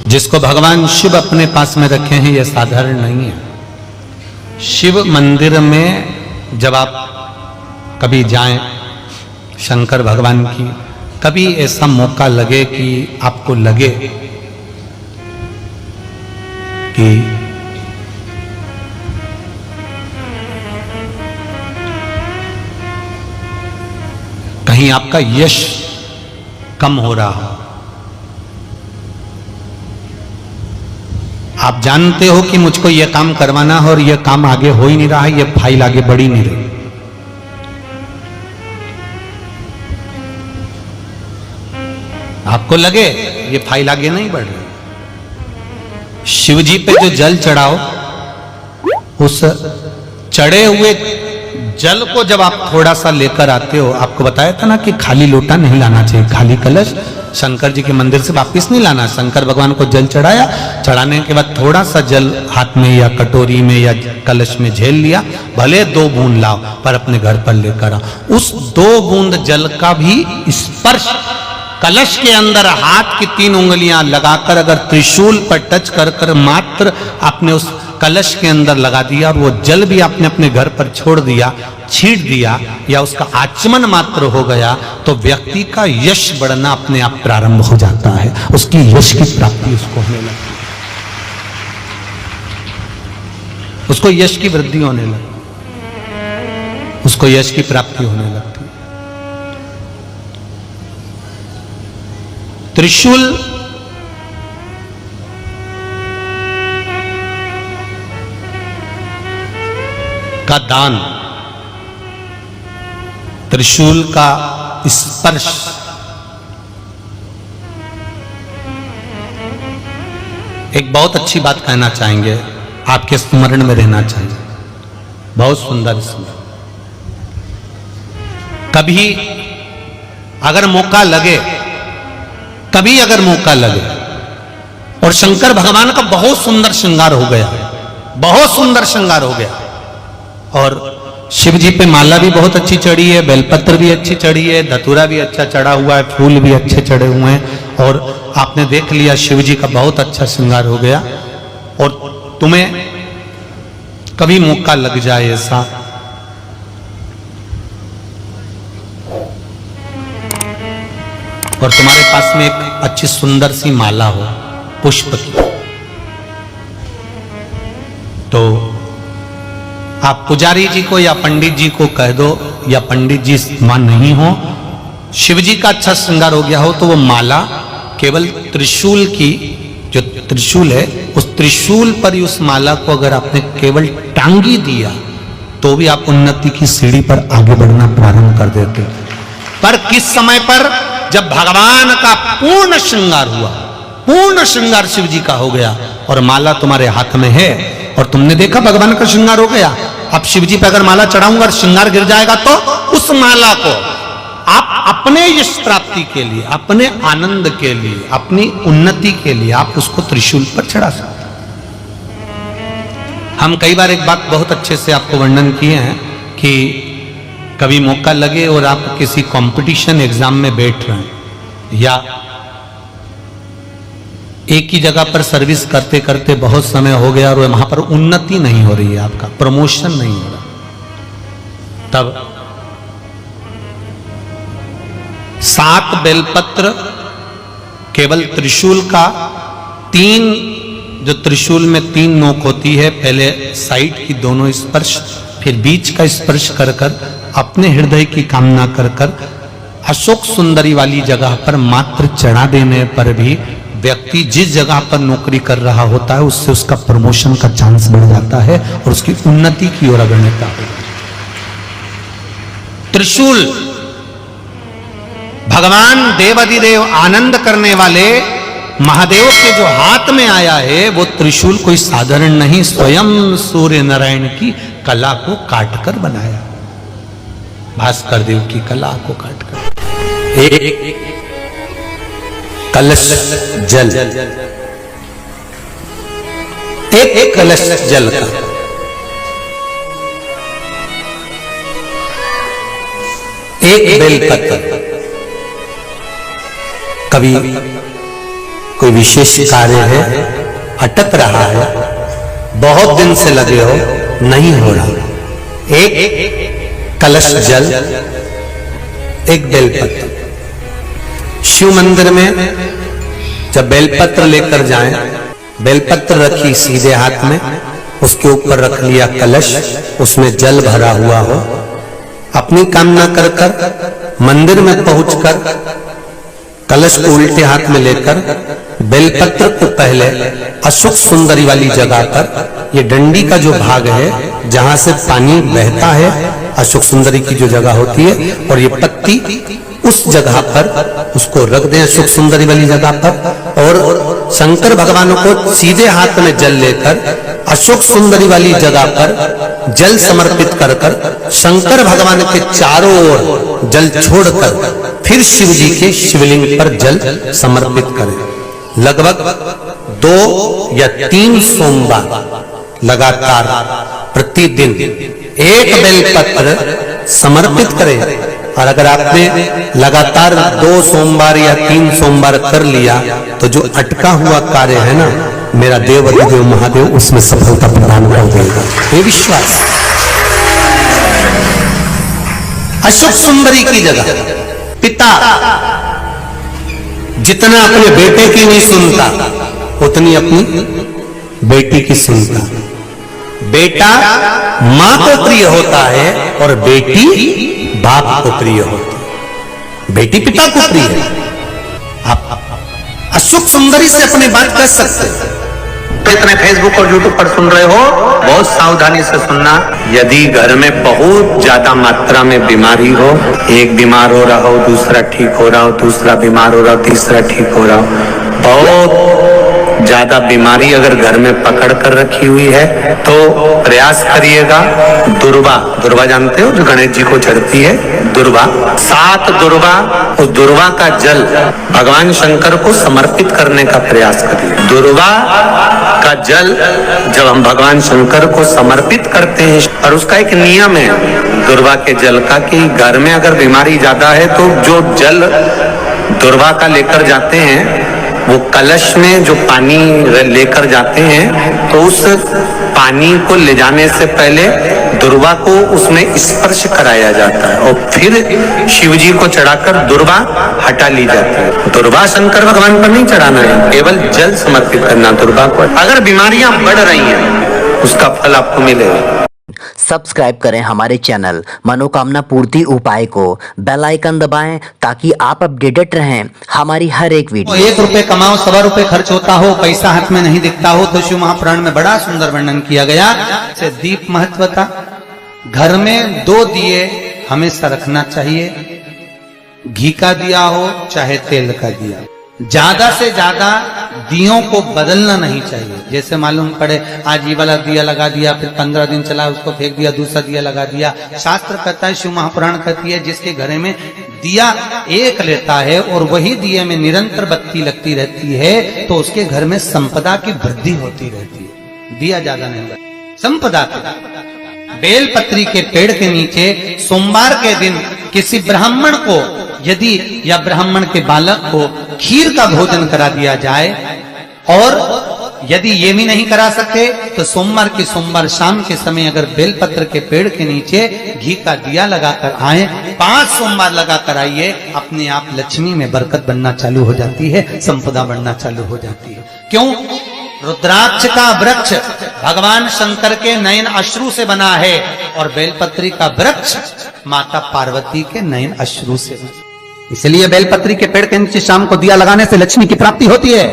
जिसको भगवान शिव अपने पास में रखे हैं, यह साधारण नहीं है। शिव मंदिर में जब आप कभी जाएं, शंकर भगवान की, कभी ऐसा मौका लगे कि आपको लगे कि कहीं आपका यश कम हो रहा हो, आप जानते हो कि मुझको यह काम करवाना है और यह काम आगे हो ही नहीं रहा है, यह फाइल आगे बढ़ ही नहीं रही, आपको लगे ये फाइल आगे नहीं बढ़ रही, शिव जी पे जो जल चढ़ाओ, उस चढ़े हुए जल को जब आप थोड़ा सा लेकर आते हो, आपको बताया था ना कि खाली लोटा नहीं लाना चाहिए, खाली कलश शंकर जी के मंदिर से वापस नहीं लाना। शंकर भगवान को जल चढ़ाया, चढ़ाने के बाद थोड़ा सा जल हाथ में या कटोरी में या कलश में झेल लिया, भले 2 बूंद लाओ पर अपने घर पर लेकर आओ। उस 2 बूंद जल का भी स्पर्श कलश के अंदर हाथ की 3 उंगलियां लगाकर अगर त्रिशूल पर टच कर कर मात्र आपने उस कलश के अंदर लगा दिया और वो जल भी आपने अपने घर पर छोड़ दिया, छींट दिया या उसका आचमन मात्र हो गया, तो व्यक्ति का यश बढ़ना अपने आप प्रारंभ हो जाता है, उसकी यश की प्राप्ति उसको होने लगती है, उसको यश की वृद्धि होने लगती, उसको यश की प्राप्ति होने लगती है। त्रिशूल का दान, त्रिशूल का स्पर्श, एक बहुत अच्छी बात कहना चाहेंगे, आपके स्मरण में रहना चाहिए, बहुत सुंदर सुंदर। कभी अगर मौका लगे, कभी अगर मौका लगे और शंकर भगवान का बहुत सुंदर श्रृंगार हो गया, बहुत सुंदर श्रृंगार हो गया, और शिव जी पे माला भी बहुत अच्छी चढ़ी है, बेलपत्र भी अच्छी चढ़ी है, धतूरा भी अच्छा चढ़ा हुआ है, फूल भी अच्छे चढ़े हुए हैं, और आपने देख लिया शिव जी का बहुत अच्छा श्रृंगार हो गया, और तुम्हें कभी मौका लग जाए ऐसा, और तुम्हारे पास में एक अच्छी सुंदर सी माला हो पुष्प की, तो आप पुजारी जी को या पंडित जी को कह दो, या पंडित जी मान नहीं हो, शिव जी का अच्छा श्रृंगार हो गया हो, तो वो माला केवल त्रिशूल की, जो त्रिशूल है उस त्रिशूल पर ही उस माला को अगर आपने केवल टांगी दिया, तो भी आप उन्नति की सीढ़ी पर आगे बढ़ना प्रारंभ कर देते। पर किस समय पर? जब भगवान का पूर्ण श्रृंगार हुआ, पूर्ण श्रृंगार शिव जी का हो गया और माला तुम्हारे हाथ में है, और तुमने देखा भगवान का श्रृंगार हो गया। अब शिव जी पे अगर माला चढ़ाऊंगा और श्रृंगार गिर जाएगा, तो उस माला को आप अपने यश प्राप्ति के लिए, अपने आनंद के लिए, अपनी उन्नति के लिए आप उसको त्रिशूल पर चढ़ा सकते। हम कई बार एक बात बहुत अच्छे से आपको वर्णन किए हैं कि कभी मौका लगे और आप किसी कंपटीशन एग्जाम में बैठ रहे हैं, या एक ही जगह पर सर्विस करते करते बहुत समय हो गया और वहां पर उन्नति नहीं हो रही है, आपका प्रमोशन नहीं हो रहा, तब 7 बेलपत्र केवल त्रिशूल का, 3 जो त्रिशूल में 3 नोक होती है, पहले साइड की दोनों स्पर्श, फिर बीच का स्पर्श कर कर अपने हृदय की कामना कर कर अशोक सुंदरी वाली जगह पर मात्र चढ़ा देने पर भी व्यक्ति जिस जगह पर नौकरी कर रहा होता है उससे उसका प्रमोशन का चांस बढ़ जाता है और उसकी उन्नति की ओर अग्रसर होता है। त्रिशूल भगवान देवाधिदेव आनंद करने वाले महादेव के जो हाथ में आया है, वो त्रिशूल कोई साधारण नहीं, स्वयं सूर्य नारायण की कला को काटकर बनाया, भास्कर देव की कला को काटकर। एक कलश जल, एक कलश जल का, एक बेलपत्र, कभी कोई विशेष कार्य है, अटक रहा है, बहुत दिन से लगे हो, नहीं हो रहा, एक कलश जल, एक बेलपत्र। शिव मंदिर में जब बेलपत्र लेकर जाएं, बेलपत्र रखी सीधे हाथ में, उसके ऊपर रख लिया कलश, उसमें जल भरा हुआ हो, अपनी कामना कर कर मंदिर में पहुंचकर कलश को उल्टे हाथ में लेकर बेलपत्र को पहले अशोक सुंदरी वाली जगह पर, ये डंडी का जो भाग है जहां से पानी बहता है, अशोक सुंदरी की जो जगह होती है, और ये पत्ती उस जगह पर उसको रख दें, अशोक सुंदरी वाली जगह पर, और शंकर भगवान को सीधे हाथ में जल लेकर अशोक सुंदरी वाली जगह पर जल समर्पित कर कर शंकर भगवान के चारों ओर जल छोड़कर फिर शिव जी के शिवलिंग पर जल समर्पित करें। लगभग 2 या 3 सोमवार लगातार प्रतिदिन एक बेलपत्र समर्पित करें। और अगर आपने लगातार 2 सोमवार या 3 सोमवार कर लिया तो जो अटका हुआ कार्य है ना, मेरा देव अधिदेव महादेव उसमें सफलता प्रदान कर देगा, ये विश्वास। अशोक सुंदरी की जगह पिता जितना अपने बेटे की नहीं सुनता, उतनी अपनी बेटी की सुनता। बेटा मां को प्रिय होता है और बेटी बाप को प्रिय होती है, बेटी पिता को प्रिय है। आप अशोक सुंदरी से अपनी बात कर सकते हैं। इतने फेसबुक और यूट्यूब पर सुन रहे हो, बहुत सावधानी से सुनना। यदि घर में बहुत ज्यादा मात्रा में बीमारी हो, एक बीमार हो रहा हो, दूसरा ठीक हो रहा हो, दूसरा बीमार हो रहा हो, तीसरा ठीक हो रहा हो, बहुत ज्यादा बीमारी अगर घर में पकड़ कर रखी हुई है तो प्रयास करिएगा। दुर्वा जानते हो, जो गणेश जी को चढ़ती है, दुर्वा, 7 दुर्वा, उस दुर्वा का जल भगवान शंकर को समर्पित करने का प्रयास करिए। दुर्वा का जल जब हम भगवान शंकर को समर्पित करते हैं, और उसका एक नियम है दुर्वा के जल का, कि घर में अगर बीमारी ज्यादा है तो जो जल दुर्वा का लेकर जाते हैं, वो कलश में जो पानी लेकर जाते हैं, तो उस पानी को ले जाने से पहले दुर्वा को उसमें स्पर्श कराया जाता है और फिर शिव जी को चढ़ाकर दुर्वा हटा ली जाती है। दुर्वा शंकर भगवान पर नहीं चढ़ाना है, केवल जल समर्पित करना दुर्वा को। अगर बीमारियां बढ़ रही हैं, उसका फल आपको मिलेगा। सब्सक्राइब करें हमारे चैनल मनोकामना पूर्ति उपाय को, बेल आइकन दबाएं ताकि आप अपडेटेड रहें हमारी हर एक वीडियो। 1 रुपए कमाओ, 1.25 रुपए खर्च होता हो, पैसा हाथ में नहीं दिखता हो, तो शिव महापुराण में बड़ा सुंदर वर्णन किया गया। से दीप महत्वता, घर में 2 दिए हमेशा रखना चाहिए, घी का दिया हो चाहे तेल का दिया। ज्यादा से ज्यादा दियों को बदलना नहीं चाहिए। जैसे मालूम पड़े आज ये वाला दिया लगा दिया, फिर 15 दिन चला उसको फेंक दिया, दूसरा दिया लगा दिया। शास्त्र कहता है, शिव महापुराण कहती है, जिसके घर में दिया एक लेता है और वही दिए में निरंतर बत्ती लगती रहती है, तो उसके घर में संपदा की वृद्धि होती रहती है। दिया ज्यादा नहीं लगता, संपदा की। बेलपत्री के पेड़ के नीचे सोमवार के दिन किसी ब्राह्मण को यदि या ब्राह्मण के बालक को खीर का भोजन करा दिया जाए, और यदि ये भी नहीं करा सके तो सोमवार के सोमवार शाम के समय अगर बेलपत्र के पेड़ के नीचे घी का दिया लगाकर आए, 5 सोमवार लगाकर आइए, अपने आप लक्ष्मी में बरकत बनना चालू हो जाती है, संपदा बढ़ना चालू हो जाती है। क्यों? रुद्राक्ष का वृक्ष भगवान शंकर के नयन अश्रु से बना है, और बेलपत्री का वृक्ष माता पार्वती के नयन अश्रु से। इसलिए बेलपत्री के पेड़ के नीचे शाम को दिया लगाने से लक्ष्मी की प्राप्ति होती है।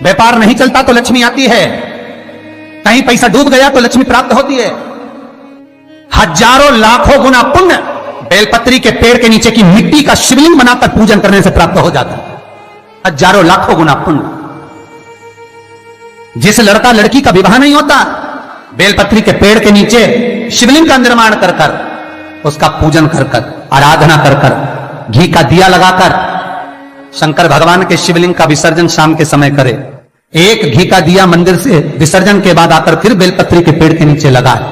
व्यापार नहीं चलता तो लक्ष्मी आती है, कहीं पैसा डूब गया तो लक्ष्मी प्राप्त होती है। हजारों लाखों गुना पुण्य बेलपत्री के पेड़ के नीचे की मिट्टी का शिवलिंग बनाकर पूजन करने से प्राप्त हो जाता है। हजारों लाखों गुना पुण्य। जिस लड़का लड़की का विवाह नहीं होता, बेलपत्री के पेड़ के नीचे शिवलिंग का निर्माण कर कर, उसका पूजन कर कर, आराधना कर कर, घी का दिया लगाकर शंकर भगवान के शिवलिंग का विसर्जन शाम के समय करे। एक घी का दिया मंदिर से विसर्जन के बाद आकर फिर बेलपत्री के पेड़ के नीचे लगाए,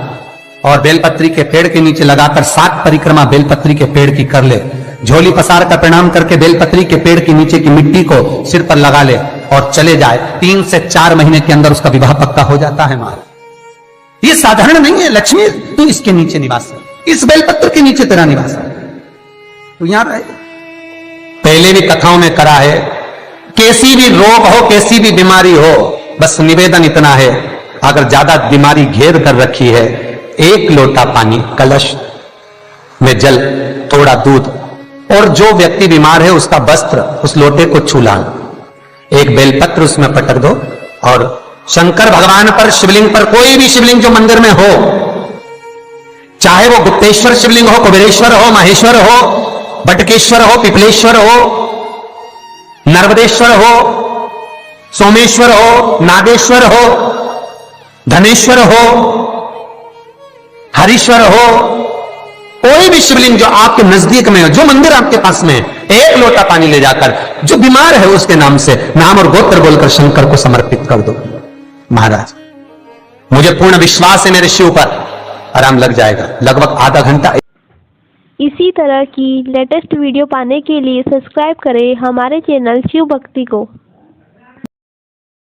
और बेलपत्री के पेड़ के नीचे लगाकर 7 परिक्रमा बेलपत्री के पेड़ की कर ले। झोली पसार कर प्रणाम करके बेलपत्री के पेड़ के नीचे की मिट्टी को सिर पर लगा ले और चले जाए, 3 से 4 महीने के अंदर उसका विवाह पक्का हो जाता है। महाराज ये साधारण नहीं है। लक्ष्मी तू इसके नीचे निवास कर, इस बेलपत्र के नीचे तेरा निवास है, तू यहां रहे। पहले भी कथाओं में करा है, कैसी भी रोग हो, कैसी भी बीमारी हो, बस निवेदन इतना है, अगर ज्यादा बीमारी घेर कर रखी है, 1 लोटा पानी, कलश में जल, थोड़ा दूध, और जो व्यक्ति बीमार है उसका वस्त्र उस लोटे को छूला, एक बेलपत्र उसमें पटक दो, और शंकर भगवान पर, शिवलिंग पर, कोई भी शिवलिंग जो मंदिर में हो, चाहे वो गुप्तेश्वर शिवलिंग हो, कुबेरेश्वर हो, महेश्वर हो, बटकेश्वर हो, पिपलेश्वर हो, नर्मदेश्वर हो, सोमेश्वर हो, नागेश्वर हो, धनेश्वर हो, हरीश्वर हो, कोई भी शिवलिंग जो आपके नजदीक में हो, जो मंदिर आपके पास में है, 1 लोटा पानी ले जाकर जो बीमार है उसके नाम से नाम और गोत्र बोलकर शंकर को समर्पित कर दो। महाराज मुझे पूर्ण विश्वास है मेरे शिव पर आराम लग जाएगा, लगभग आधा घंटा। इसी तरह की लेटेस्ट वीडियो पाने के लिए सब्सक्राइब करें हमारे चैनल शिव भक्ति को।